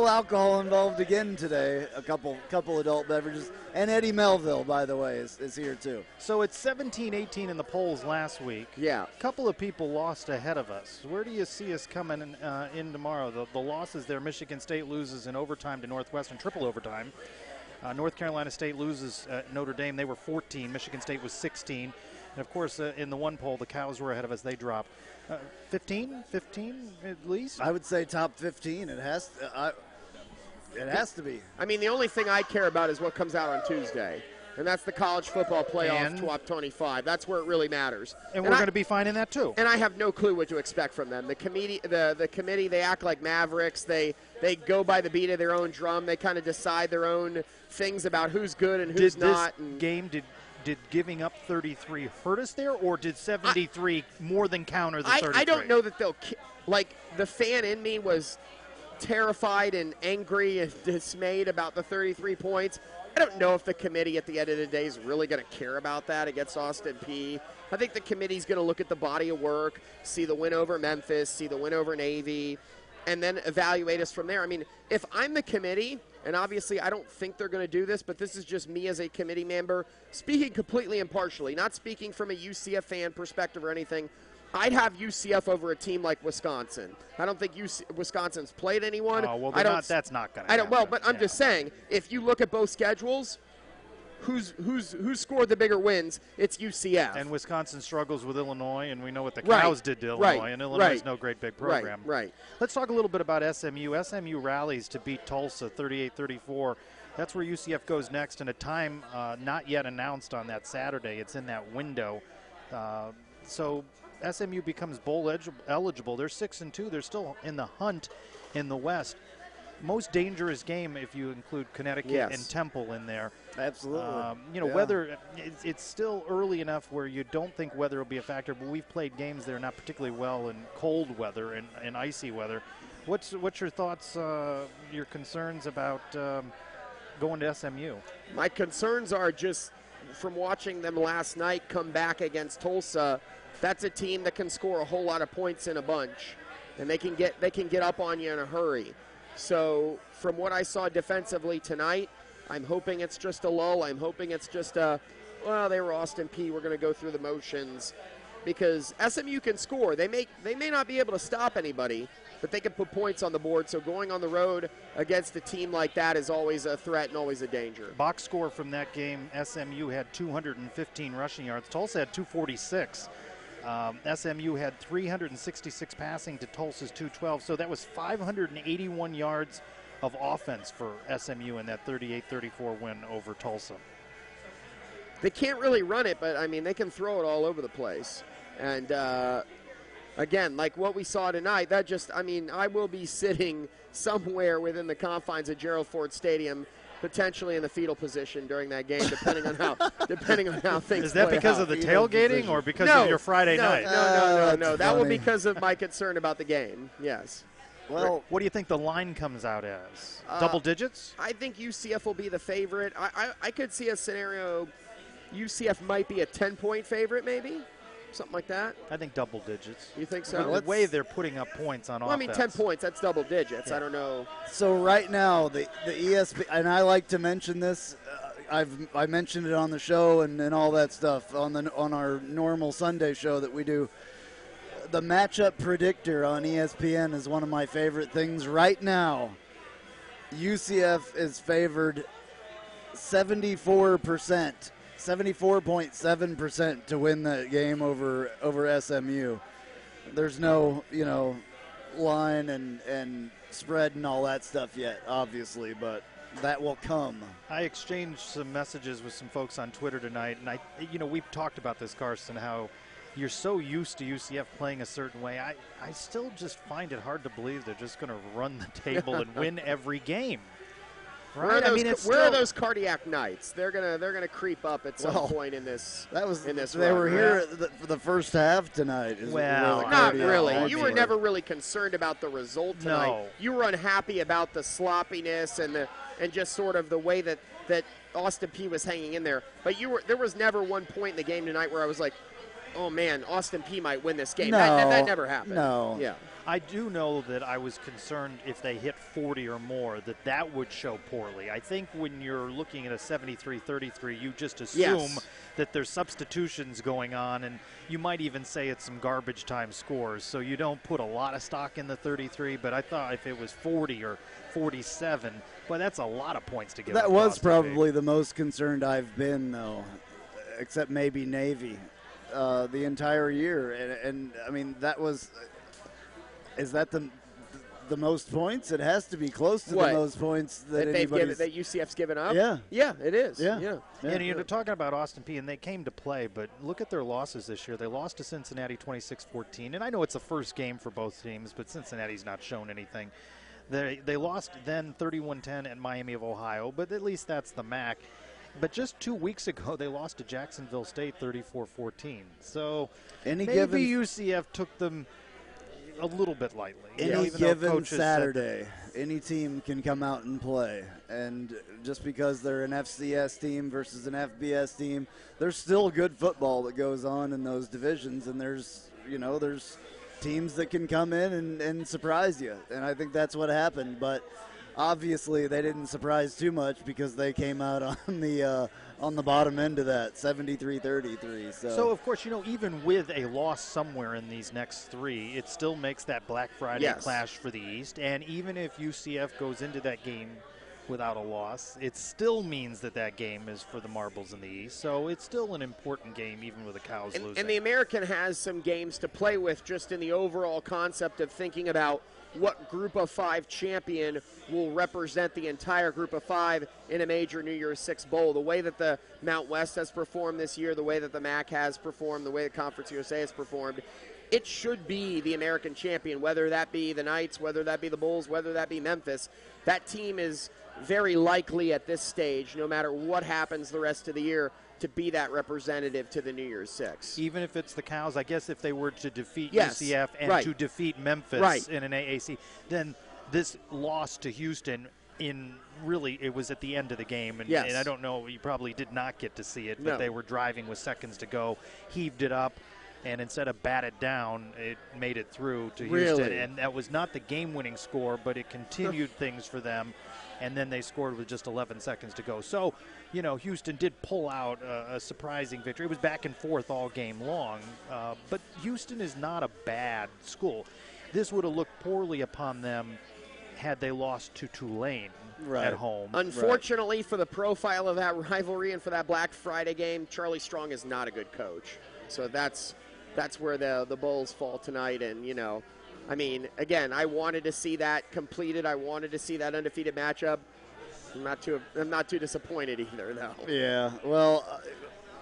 alcohol involved again today. A couple adult beverages. And Eddie Melville, by the way, is here too. So it's 17-18 in the polls last week. Yeah. A couple of people lost ahead of us. Where do you see us coming in tomorrow? The losses there, Michigan State loses in overtime to Northwestern, triple overtime. North Carolina State loses Notre Dame. They were 14. Michigan State was 16. And, of course, in the one poll, the Cows were ahead of us. They dropped. 15 at least? I would say top 15. It has to be. I mean, the only thing I care about is what comes out on Tuesday. And that's the college football playoff top 25. That's where it really matters. And we're going to be finding that too. And I have no clue what to expect from them. The committee, they act like Mavericks. They go by the beat of their own drum. They kind of decide their own things about who's good and who's not. Did giving up 33 hurt us there, or did 73 more than counter the 33? I don't know that they'll the fan in me was terrified and angry and dismayed about the 33 points. I don't know if the committee at the end of the day is really going to care about that against Austin Peay. I think the committee's going to look at the body of work, see the win over Memphis, see the win over Navy, and then evaluate us from there. I mean, if I'm the committee, and obviously I don't think they're going to do this, but this is just me as a committee member, speaking completely impartially, not speaking from a UCF fan perspective or anything, I'd have UCF over a team like Wisconsin. I don't think Wisconsin's played anyone. Oh, well, that's not going to happen. Well, but I'm just saying, if you look at both schedules, who's scored the bigger wins? It's UCF. And Wisconsin struggles with Illinois, and we know what the Cows did to Illinois, and Illinois is no great big program. Right. Let's talk a little bit about SMU. SMU rallies to beat Tulsa 38-34. That's where UCF goes next, and a time not yet announced on that Saturday. It's in that window. So SMU becomes bowl eligible. They're 6-2. They're still in the hunt in the West. Most dangerous game if you include Connecticut and Temple in there. Absolutely. Weather, it's still early enough where you don't think weather will be a factor, but we've played games that are not particularly well in cold weather and icy weather. What's your thoughts, your concerns about going to SMU? My concerns are just from watching them last night come back against Tulsa. That's a team that can score a whole lot of points in a bunch, and they can get up on you in a hurry. So from what I saw defensively tonight, I'm hoping it's just a lull. I'm hoping it's just they were Austin Peay. We're going to go through the motions, because SMU can score. They may not be able to stop anybody, but they can put points on the board. So going on the road against a team like that is always a threat and always a danger. Box score from that game, SMU had 215 rushing yards. Tulsa had 246. SMU had 366 passing to Tulsa's 212, so that was 581 yards of offense for SMU in that 38-34 win over Tulsa. They can't really run it, but, I mean, they can throw it all over the place. And, again, like what we saw tonight, I will be sitting somewhere within the confines of Gerald Ford Stadium, potentially in the fetal position during that game, depending on how things. Is that because of the tailgating or because of your Friday night? No. That will be because of my concern about the game. Yes. Well, what do you think the line comes out as? Double digits? I think UCF will be the favorite. I could see a scenario UCF might be a 10-point favorite, maybe. Something like that. I think double digits. You think so? The way they're putting up points on offense. I mean, 10 points, that's double digits. Yeah. I don't know. So right now, the ESPN, and I like to mention this, I mentioned it on the show and all that stuff on our normal Sunday show that we do. The matchup predictor on ESPN is one of my favorite things right now. UCF is favored 74%. 74.7% to win that game over SMU. There's no, line and spread and all that stuff yet, obviously, but that will come. I exchanged some messages with some folks on Twitter tonight, and we've talked about this, Carson, how you're so used to UCF playing a certain way. I still just find it hard to believe they're just going to run the table and win every game. Right? Where are those cardiac nights? They're gonna creep up at some point in this. They were here for the first half tonight. Not really. You were never really concerned about the result tonight. No. You were unhappy about the sloppiness and just sort of the way that Austin Peay was hanging in there. But there was never one point in the game tonight where I was like, oh man, Austin Peay might win this game. No, that never happened. No. Yeah. I do know that I was concerned if they hit 40 or more that would show poorly. I think when you're looking at a 73-33, you just assume that there's substitutions going on, and you might even say it's some garbage time scores. So you don't put a lot of stock in the 33, but I thought if it was 40 or 47, well, that's a lot of points to give. That was probably the most concerned I've been, though, except maybe Navy, the entire year. And I mean, that was... Is that the most points? It has to be close to the most points that UCF's given up. Yeah, it is. Yeah. And you're talking about Austin Peay, and they came to play, but look at their losses this year. They lost to Cincinnati 26-14, and I know it's the first game for both teams, but Cincinnati's not shown anything. They lost then 31-10 at Miami of Ohio, but at least that's the MAC. But just 2 weeks ago, they lost to Jacksonville State 34-14. So maybe UCF took them a little bit lightly. Any even though given coaches Saturday, any team can come out and play. And just because they're an FCS team versus an FBS team, there's still good football that goes on in those divisions. And there's teams that can come in and surprise you. And I think that's what happened. But obviously they didn't surprise too much because they came out on the bottom end of that, 73-33. So of course, even with a loss somewhere in these next three, it still makes that Black Friday clash for the East. And even if UCF goes into that game without a loss, it still means that game is for the marbles in the East. So it's still an important game, even with the Cows losing. And the American has some games to play with just in the overall concept of thinking about what Group of 5 champion will represent the entire Group of 5 in a major New Year's Six bowl. The way that the Mount West has performed this year, the way that the MAC has performed, the way the Conference USA has performed, it should be the American champion, whether that be the Knights, whether that be the Bulls, whether that be Memphis. That team is very likely at this stage, no matter what happens the rest of the year, to be that representative to the New Year's Six. Even if it's the Cows, I guess if they were to defeat UCF and to defeat Memphis in an AAC, then this loss to Houston it was at the end of the game. And, and I don't know, you probably did not get to see it, but they were driving with seconds to go, heaved it up, and instead of bat it down, it made it through to Houston. And that was not the game-winning score, but it continued things for them. And then they scored with just 11 seconds to go. So, Houston did pull out a surprising victory. It was back and forth all game long. But Houston is not a bad school. This would have looked poorly upon them had they lost to Tulane at home. Unfortunately for the profile of that rivalry and for that Black Friday game, Charlie Strong is not a good coach. So that's where the Bulls fall tonight. And, I mean, again, I wanted to see that completed. I wanted to see that undefeated matchup. I'm not too disappointed either, though. Yeah, well,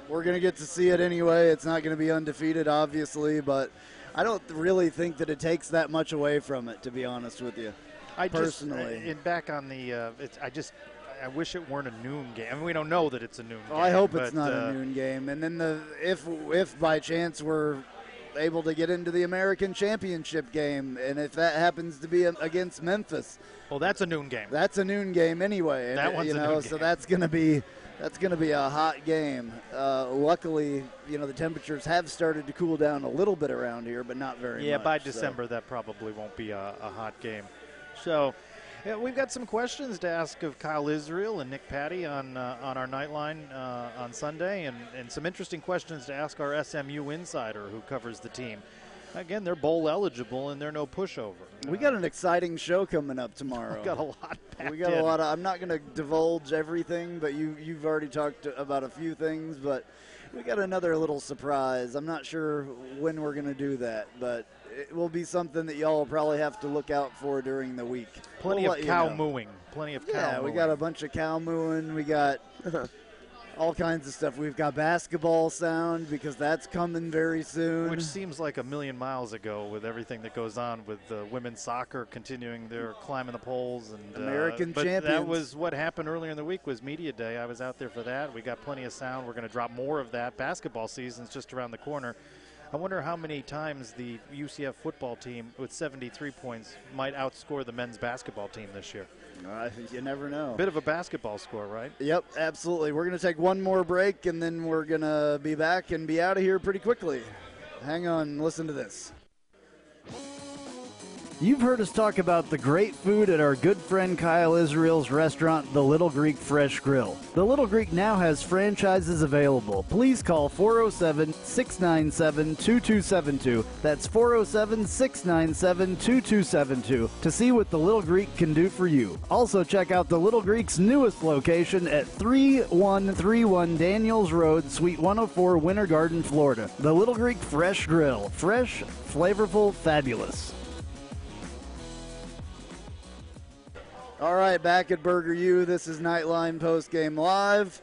we're going to get to see it anyway. It's not going to be undefeated, obviously, but I don't really think that it takes that much away from it, to be honest with you. Personally. Back on the I wish it weren't a noon game. I mean, we don't know that it's a noon game. I hope it's not a noon game. And then if by chance we're able to get into the American Championship game, and if that happens to be against Memphis, well, that's a noon game. That's a noon game anyway. That one's a noon game. So that's going to be a hot game. Luckily, the temperatures have started to cool down a little bit around here, but not very much. Yeah, by December that probably won't be a hot game. So, we've got some questions to ask of Kyle Israel and Nick Patty on our Knightline on Sunday, and some interesting questions to ask our SMU insider who covers the team. Again, they're bowl eligible and they're no pushover. We got an exciting show coming up tomorrow. We got a lot packed We got a lot of. I'm not going to divulge everything, but you've already talked about a few things, but we got another little surprise. I'm not sure when we're going to do that, but it will be something that y'all will probably have to look out for during the week. Plenty of cow mooing. Plenty of cow mooing. Yeah, we got a bunch of cow mooing. We got all kinds of stuff. We've got basketball sound because that's coming very soon. Which seems like a million miles ago with everything that goes on with women's soccer continuing their climb in the polls. And American champions. That was what happened earlier in the week was Media Day. I was out there for that. We got plenty of sound. We're going to drop more of that. Basketball season's just around the corner. I wonder how many times the UCF football team with 73 points might outscore the men's basketball team this year. You never know. Bit of a basketball score, right? Yep, absolutely. We're going to take one more break, and then we're going to be back and be out of here pretty quickly. Hang on, listen to this. You've heard us talk about the great food at our good friend Kyle Israel's restaurant, The Little Greek Fresh Grill. The Little Greek now has franchises available. Please call 407-697-2272. That's 407-697-2272 to see what The Little Greek can do for you. Also check out The Little Greek's newest location at 3131 Daniels Road, Suite 104, Winter Garden, Florida. The Little Greek Fresh Grill. Fresh, flavorful, fabulous. All right, back at Burger U. This is Knightline Postgame Live.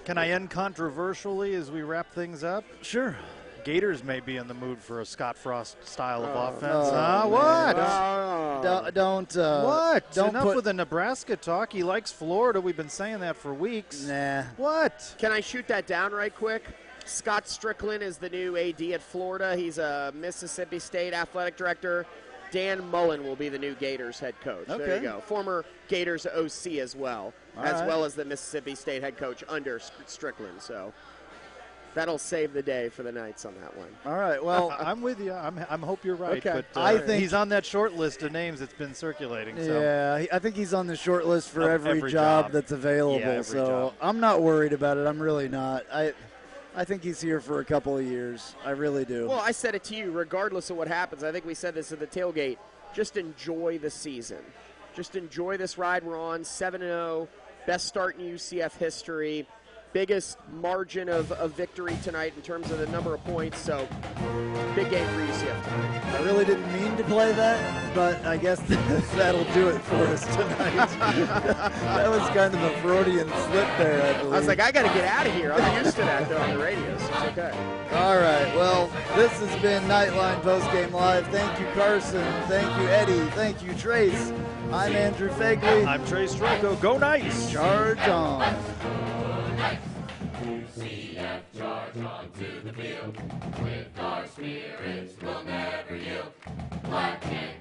Can I end controversially as we wrap things up? Sure. Gators may be in the mood for a Scott Frost style of offense. What? Don't. What? Enough with the Nebraska talk. He likes Florida. We've been saying that for weeks. Nah. What? Can I shoot that down right quick? Scott Strickland is the new AD at Florida. He's a Mississippi State athletic director. Dan Mullen will be the new Gators head coach. Okay. There you go. Former Gators OC as well, well as the Mississippi State head coach under Strickland. So that'll save the day for the Knights on that one. All right. Well, I'm with you. I'm hope you're right. Okay. But I think he's on that short list of names that's been circulating. So. Yeah, I think he's on the short list for Of every every job job. that's available. Yeah, every so job. I'm not worried about it. I'm really not. I think he's here for a couple of years. I really do. Well, I said it to you, regardless of what happens. I think we said this at the tailgate. Just enjoy the season. Just enjoy this ride we're on. 7-0, best start in UCF history. Biggest margin of victory tonight in terms of the number of points. So, big game for UCF tonight. I really didn't mean to play that, but I guess that'll do it for us tonight. That was kind of a Freudian slip there, I believe. I was like, I got to get out of here. I'm used to that, though, on the radio, so it's okay. All right, well, this has been Knightline Postgame Live. Thank you, Carson. Thank you, Eddie. Thank you, Trace. I'm Andrew Phegley. I'm Trace Trylko. Go Knights! Charge on. UCF, charge on to the field. With our spirits, we'll never yield. Black and